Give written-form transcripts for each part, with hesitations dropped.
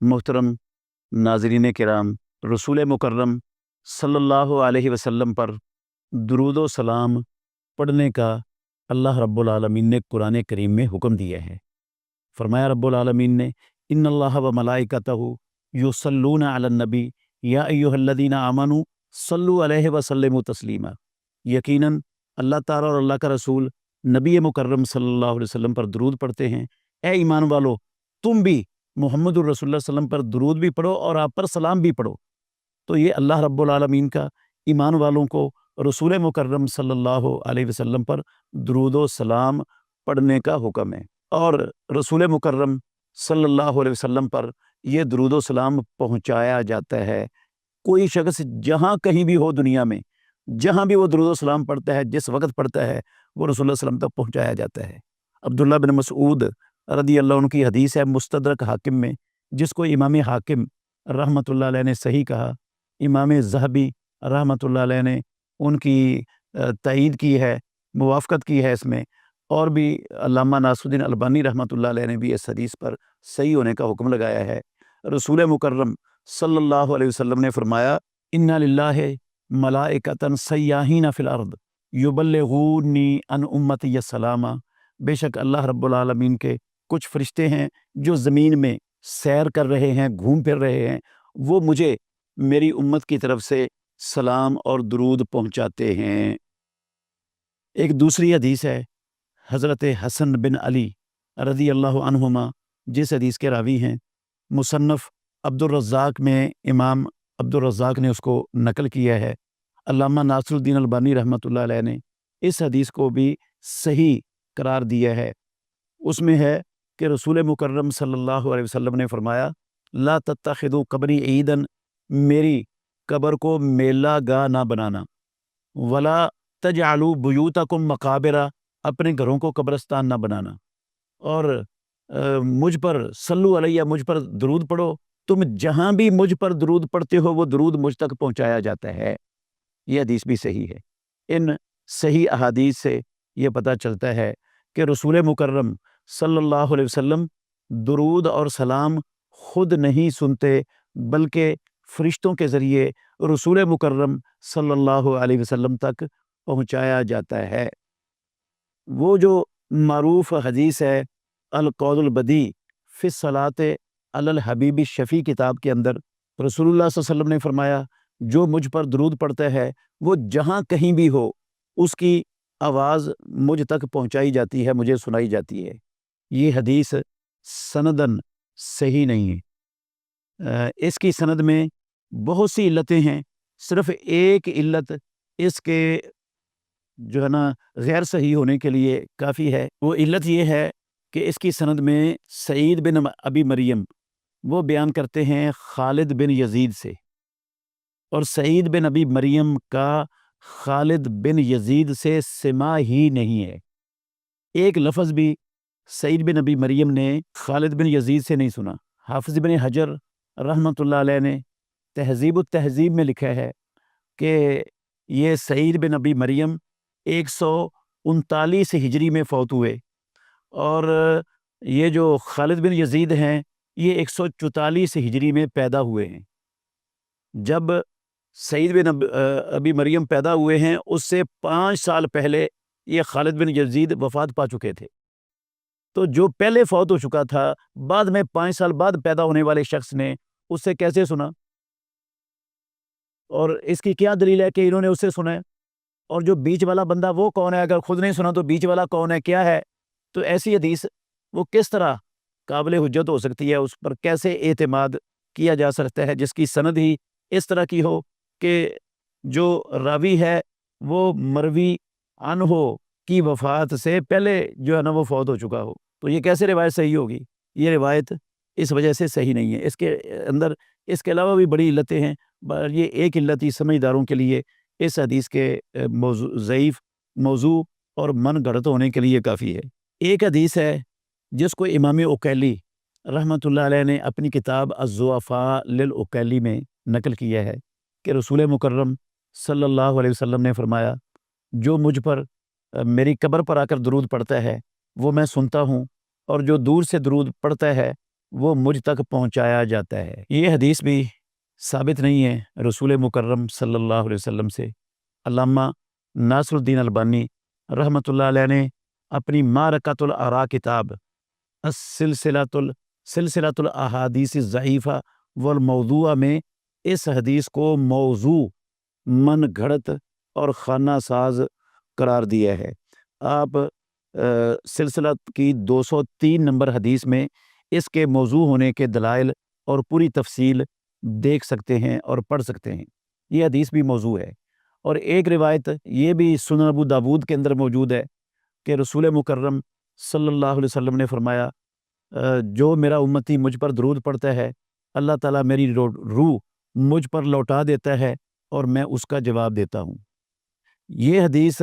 मोहतरम नाज़रीन किराम, रसूल मुकर्रम सल्लल्लाहु अलैहि वसल्लम पर दुरूद व सलाम पढ़ने का अल्लाह रब्बुल आलमीन ने कुरान करीम में हुक्म दिया है। फरमाया रब्बुल आलमीन ने, इन्नल्लाह व मलाइकतहु युसल्लूना अलन नबी या अय्युहल्लज़ीना आमनू सल्लु अलैहि व सल्लिमू तस्लीमा। यकीनन अल्लाह ताला और अल्लाह का रसूल नबी मुकर्रम सल्लल्लाहु अलैहि वसल्लम पर दुरूद पढ़ते हैं। ए ईमान वालो, तुम भी मुहम्मदुर रसूलुल्लाह सल्लम पर दुरूद भी पढ़ो और आप पर सलाम भी पढ़ो। तो ये अल्लाह रब्बुल आलमीन का ईमान वालों को रसूल मुकर्रम सल्लल्लाहु अलैहि वसल्लम पर दुरूद व सलाम पढ़ने का हुक्म है। और रसूल मुकर्रम सल्लल्लाहु अलैहि वसल्लम पर यह दुरूद व सलाम पहुँचाया जाता है। कोई शख्स जहाँ कहीं भी हो दुनिया में, जहाँ भी वो दुरूद व सलाम पढ़ता है, जिस वक्त पढ़ता है, वो रसूलुल्लाह सल्लम तक पहुँचाया जाता है। अब्दुल्लाह बिन मसऊद रदी अल्लाह अन्हु की हदीस है मुस्तदरक हाकिम में, जिसको इमाम हाकिम रहमतुल्लाह अलैह ने सही कहा। इमाम ज़हबी रहमतुल्लाह अलैह ने उनकी तईद की है, मुवाफ़क़त की है इसमें, और भी अल्लामा नासरुद्दीन अलबानी रहमतुल्लाह अलैह ने भी इस हदीस पर सही होने का हुक्म लगाया है। रसूल मुकर्रम सल्लल्लाहु अलैहि वसल्लम ने फरमाया, इन्ना लिल्लाहि मलाइकतन सय्याहीन फिल अर्द युबल्लिगूनी अन उम्मती सलामा। बेशक अल्लाह रब्बुल आलमीन के कुछ फरिश्ते हैं जो ज़मीन में सैर कर रहे हैं, घूम फिर रहे हैं, वो मुझे मेरी उम्मत की तरफ से सलाम और दुरूद पहुँचाते हैं। एक दूसरी हदीस है हज़रत हसन बिन अली रज़ी अल्लाहु अन्हुमा, जिस हदीस के रावी हैं मुसन्नफ़ अब्दुर रज़्ज़ाक़ में इमाम अब्दुर रज़्ज़ाक़ ने उसको नकल किया है। अल्लामा नासरुद्दीन अलबानी रहमतुल्लाह अलैह ने इस हदीस को भी सही करार दिया है। उसमें है कि रसूल मुकर्रम सल्लल्लाहु अलैहि वसल्लम ने फरमाया, ला तत्तखिदू कब्री ईदन, मेरी कब्र को मेला गाह ना बनाना, वला तजअलू बुयूतकुम मकाबिरा, अपने घरों को कब्रस्तान ना बनाना, और मुझ पर सल्लु अलैया, मुझ पर दुरूद पढ़ो। तुम जहाँ भी मुझ पर दुरूद पढ़ते हो वो दुरूद मुझ तक पहुँचाया जाता है। ये हदीस भी सही है। इन सही अहादीस से ये पता चलता है कि रसूल मुकर्रम सल्लल्लाहु अलैहि वसल्लम दुरूद और सलाम खुद नहीं सुनते, बल्कि फरिश्तों के ज़रिए रसूल मुकर्रम सल्लल्लाहु अलैहि वसल्लम तक पहुँचाया जाता है। वो जो मारूफ हदीस है अल कौलुल बदी फ़िस सलाते अलल हबीबी शफ़ी किताब के अंदर रसूलुल्लाह सल्लल्लाहु अलैहि वसल्लम ने फरमाया, जो मुझ पर दुरूद पढ़ता है वो जहाँ कहीं भी हो उसकी आवाज़ मुझ तक पहुँचाई जाती है, मुझे सुनाई जाती है। ये हदीस सनदन सही नहीं है। इसकी सनद में बहुत सी इल्लतें हैं। सिर्फ एक इल्लत इसके जो है ना गैर सही होने के लिए काफ़ी है। वो इल्लत ये है कि इसकी सनद में सईद बिन अबी मरियम वो बयान करते हैं खालिद बिन यजीद से, और सईद बिन अबी मरियम का खालिद बिन यजीद से सिमा ही नहीं है। एक लफ्ज़ भी सईद बिन अबी मरियम ने खालिद बिन यजीद से नहीं सुना। हाफिज़ बिन हजर रहमतुल्लाह अलैह ने तहज़ीब तहज़ीब में लिखा है कि ये सईद बिन अबी मरियम 139 हिजरी में फ़ौत हुए, और ये जो खालिद बिन यजीद हैं ये 144 हिजरी में पैदा हुए हैं। जब सईद बिन अबी मरियम पैदा हुए हैं उससे 5 साल पहले ये खालिद बिन यजीद वफ़ात पा चुके थे। तो जो पहले फ़ौत हो चुका था, बाद में 5 साल बाद पैदा होने वाले शख्स ने उससे कैसे सुना, और इसकी क्या दलील है कि इन्होंने उससे सुना है? और जो बीच वाला बंदा वो कौन है? अगर खुद नहीं सुना तो बीच वाला कौन है, क्या है? तो ऐसी हदीस वो किस तरह काबिल हुज्जत हो सकती है, उस पर कैसे एतमाद किया जा सकता है जिसकी सनद ही इस तरह की हो कि जो रावी है वो मरवी अनहो की वफ़ात से पहले जो है ना वो फ़ौत हो चुका हो? तो ये कैसे रिवायत सही होगी? ये रिवायत इस वजह से सही नहीं है। इसके अंदर इसके अलावा भी बड़ी इल्लतें हैं, पर ये एक इल्लत ही समझदारों के लिए इस हदीस के ज़ईफ़ मौज़ू और मन गढ़ंत होने के लिए काफ़ी है। एक हदीस है जिसको इमाम उकैली रहमतुल्लाह अलैह ने अपनी किताब अज़्ज़ुअफ़ा लिल उकैली में नकल किया है कि रसूल मुकर्रम सल्लल्लाहु अलैहि वसल्लम ने फरमाया, जो मुझ पर मेरी कब्र पर आकर दुरूद पढ़ता है वो मैं सुनता हूँ, और जो दूर से दुरूद पढ़ता है وہ مجھ تک پہنچایا جاتا ہے۔ یہ حدیث بھی ثابت نہیں ہے رسول مکرم صلی اللہ علیہ وسلم سے۔ علامہ ناصر الدین البانی رحمۃ اللہ علیہ نے اپنی معرکۃ الآراء کتاب سلسلۃ الاحادیث الضعیفہ والموضوعہ میں اس حدیث کو موضوع، من گھڑت اور خانہ ساز قرار دیا ہے۔ آپ سلسلہ کی 203 نمبر حدیث میں اس کے موضوع ہونے کے دلائل اور پوری تفصیل دیکھ سکتے ہیں اور پڑھ سکتے ہیں۔ یہ حدیث بھی موضوع ہے۔ اور ایک روایت یہ بھی سنن ابو داود کے اندر موجود ہے کہ رسول مکرم صلی اللہ علیہ وسلم نے فرمایا جو میرا امتی مجھ پر درود پڑھتا ہے اللہ تعالیٰ میری روح مجھ پر لوٹا دیتا ہے اور میں اس کا جواب دیتا ہوں۔ یہ حدیث،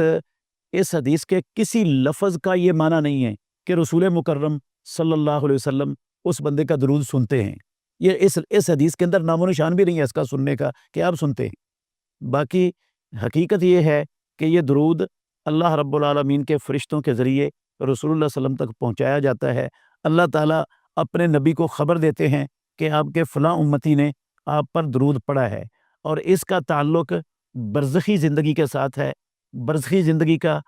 اس حدیث کے کسی لفظ کا یہ معنی نہیں ہے کہ رسول مکرم صلی اللہ علیہ وسلم اس بندے کا درود سنتے ہیں۔ یہ اس حدیث کے اندر نام و نشان بھی نہیں ہے اس کا سننے کا کہ آپ سنتے ہیں۔ باقی حقیقت یہ ہے کہ یہ درود اللہ رب العالمین کے فرشتوں کے ذریعے رسول اللہ صلی اللہ علیہ وسلم تک پہنچایا جاتا ہے۔ اللہ تعالیٰ اپنے نبی کو خبر دیتے ہیں کہ آپ کے فلاں امتی نے آپ پر درود پڑھا ہے، اور اس کا تعلق برزخی زندگی کے ساتھ ہے۔ برزخی زندگی کا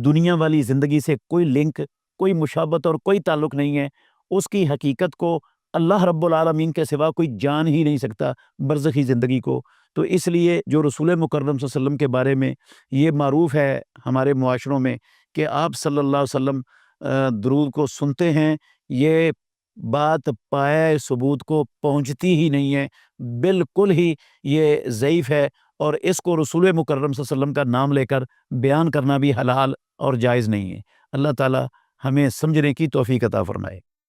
دنیا والی زندگی سے کوئی لنک، کوئی مشابہت اور کوئی تعلق نہیں ہے۔ اس کی حقیقت کو اللہ رب العالمین کے سوا کوئی جان ہی نہیں سکتا برزخی زندگی کو۔ تو اس لیے جو رسول مکرم صلی اللہ علیہ وسلم کے بارے میں یہ معروف ہے ہمارے معاشروں میں کہ آپ صلی اللہ علیہ وسلم درود کو سنتے ہیں، یہ بات پائے ثبوت کو پہنچتی ہی نہیں ہے، بالکل ہی یہ ضعیف ہے، اور اس کو رسول مکرم صلی اللہ علیہ وسلم کا نام لے کر بیان کرنا بھی حلال اور جائز نہیں ہے۔ اللہ تعالی ہمیں سمجھنے کی توفیق عطا فرمائے۔